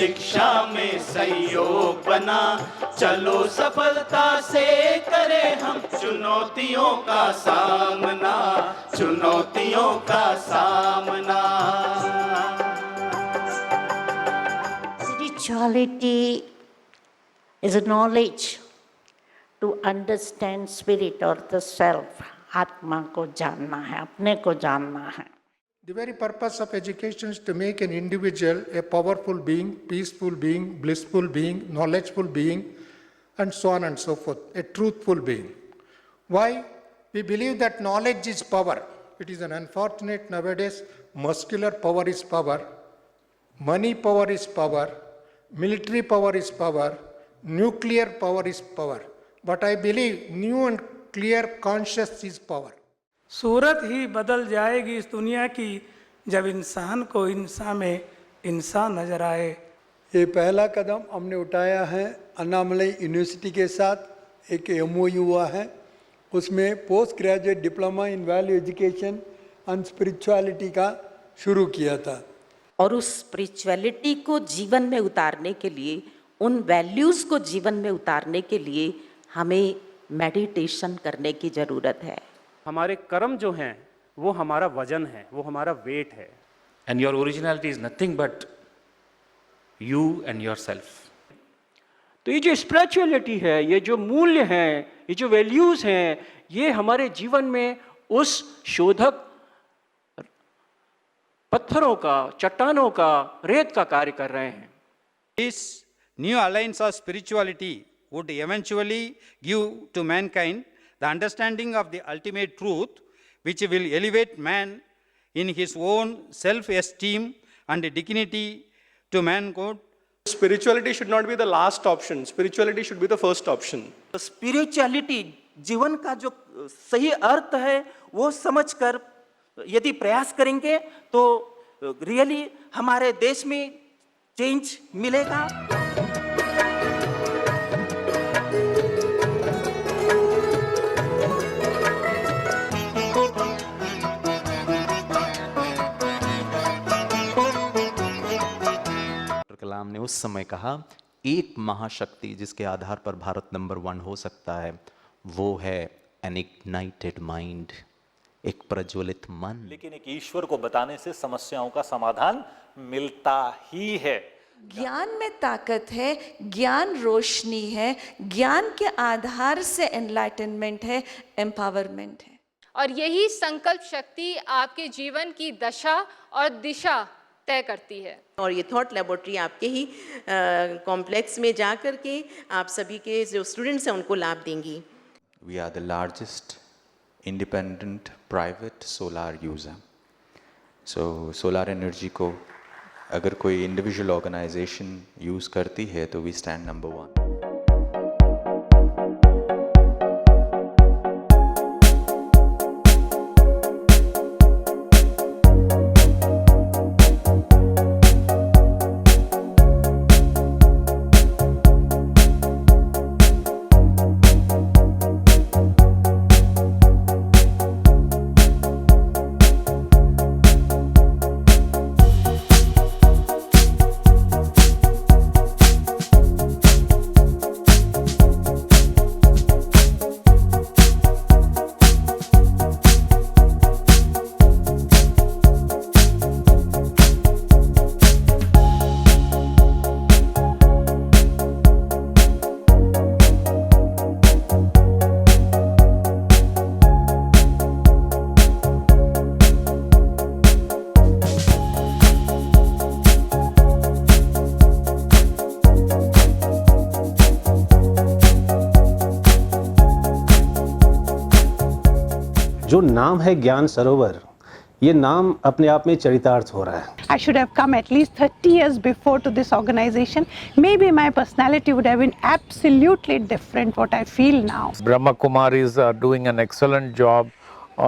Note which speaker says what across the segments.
Speaker 1: शिक्षा में सहयोग बना, चलो सफलता से करें हम चुनौतियों का सामना, चुनौतियों का सामना।
Speaker 2: Spirituality is a knowledge to understand spirit or the self. आत्मा को जानना है, अपने को जानना है।
Speaker 3: The very purpose of education is to make an individual a powerful being, peaceful being, blissful being, knowledgeful being, and so on and so forth, a truthful being. Why? We believe that knowledge is power. It is an unfortunate nowadays, muscular power is power, money power is power, military power is power, nuclear power is power. But I believe new and clear conscious is power.
Speaker 4: सूरत ही बदल जाएगी इस दुनिया की जब इंसान को इंसान में इंसान नजर आए।
Speaker 5: ये पहला कदम हमने उठाया है अन्नामलई यूनिवर्सिटी के साथ एक MOU हुआ है, उसमें post graduate diploma in value education and spirituality का शुरू किया था।
Speaker 6: और उस स्पिरिचुअलिटी को जीवन में उतारने के लिए, उन वैल्यूज़ को जीवन में उतारने के लिए हमें मेडिटेशन करने की ज़रूरत है।
Speaker 7: हमारे कर्म जो हैं वो हमारा वजन है, वो हमारा वेट है।
Speaker 1: And your originality is nothing but you and yourself.
Speaker 8: तो ये जो स्पिरिचुअलिटी है, ये जो मूल्य हैं, ये जो वैल्यूज़ हैं, ये हमारे जीवन में उस शोधक पत्थरों का, चट्टानों का, रेत का कार्य कर रहे हैं।
Speaker 9: This new alliance of spirituality would eventually give to mankind the understanding of the ultimate truth, which will elevate man in his own self-esteem and dignity to manhood.
Speaker 10: Spirituality should not be the last option. Spirituality should be the first option.
Speaker 11: Spirituality जीवन का जो सही अर्थ है वो समझकर यदि प्रयास करेंगे तो रियली हमारे देश में चेंज मिलेगा।
Speaker 12: कलाम ने उस समय कहा, एक महाशक्ति जिसके आधार पर भारत नंबर 1 हो सकता है वो है एन इग्नाइटेड माइंड, एक प्रज्वलित मन।
Speaker 13: लेकिन एक ईश्वर को बताने से समस्याओं का समाधान मिलता ही है।
Speaker 14: ज्ञान में ताकत है, ज्ञान रोशनी है, ज्ञान के आधार से एनलाइटनमेंट है, एम्पावरमेंट है।
Speaker 15: और यही संकल्प शक्ति आपके जीवन की दशा और दिशा तय करती है।
Speaker 6: और ये थॉट लेबोरेटरी आपके ही कॉम्प्लेक्स में जा कर के आप सभी के जो स्टूडेंट्स हैं उनको लाभ देंगी।
Speaker 12: We are the largest independent private solar user. So solar energy को अगर कोई इंडिविजुअल ऑर्गेनाइजेशन यूज़ करती है तो वी स्टैंड नंबर 1।
Speaker 16: जो नाम है ज्ञान सरोवर, ये नाम अपने आप में चरितार्थ हो रहा है।
Speaker 17: I should have come at least 30 years before to this organization. Maybe my personality would have been absolutely different what I feel now.
Speaker 18: Brahma Kumaris are doing an excellent job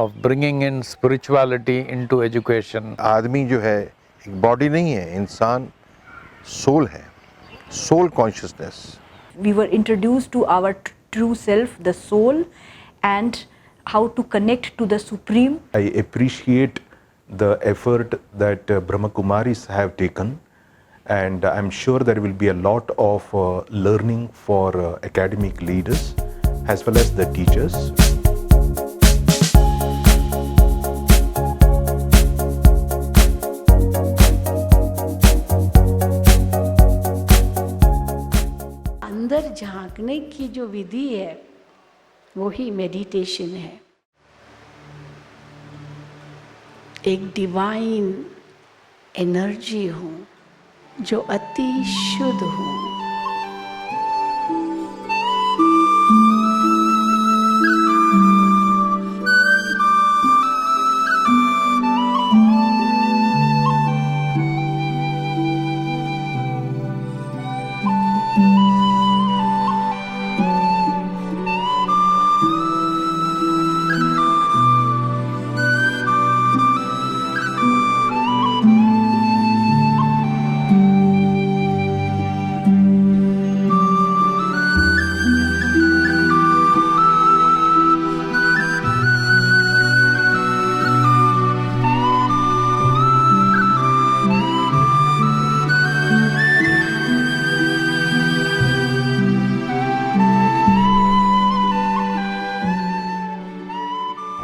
Speaker 18: of bringing in spirituality into education.
Speaker 19: आदमी जो है एक body नहीं है, इंसान soul है, soul consciousness.
Speaker 20: We were introduced to our true self, the soul, and how to connect to the Supreme.
Speaker 5: I appreciate the effort that Brahma Kumaris have taken
Speaker 19: and I'm sure there will be a lot of learning for academic leaders as well as the teachers.
Speaker 2: अंदर झांकने की जो विधि है वो ही meditation है। एक divine energy हूँ जो अति शुद्ध हूँ।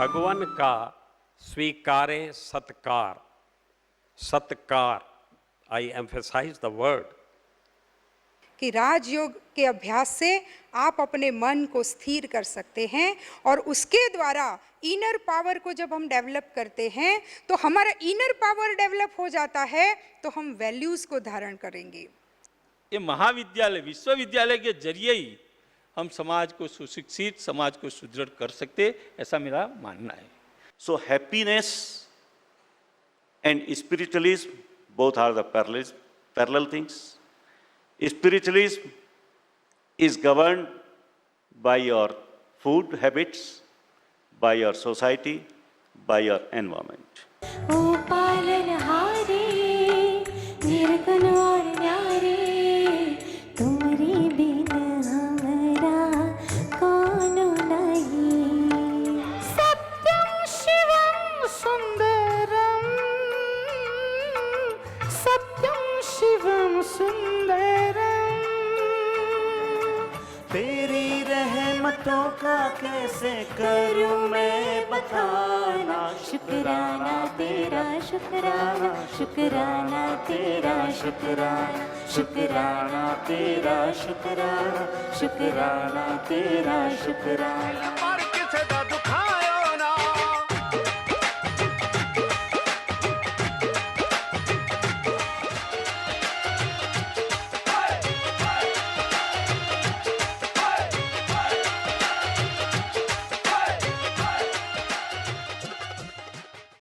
Speaker 21: भगवान का स्वीकारे सत्कार, सत्कार, आई एम्फेसाइज द वर्ड,
Speaker 22: कि राजयोग के अभ्यास से आप अपने मन को स्थिर कर सकते हैं और उसके द्वारा इनर पावर को जब हम डेवलप करते हैं तो हमारा इनर पावर डेवलप हो जाता है तो हम वैल्यूज को धारण करेंगे।
Speaker 23: ये महाविद्यालय, विश्वविद्यालय के जरिए ही हम समाज को सुशिक्षित, समाज को सुदृढ़ कर सकते, ऐसा मेरा मानना है।
Speaker 24: So happiness and spiritualism both are the parallel things. Spiritualism is governed by your food habits, by your society, by your environment.
Speaker 25: तेरी रहमतों का कैसे करूं मैं बताना, शुक्राना तेरा शुक्राना, शुक्राना तेरा शुक्राना, शुक्राना तेरा शुक्राना, शुक्राना तेरा शुक्राना।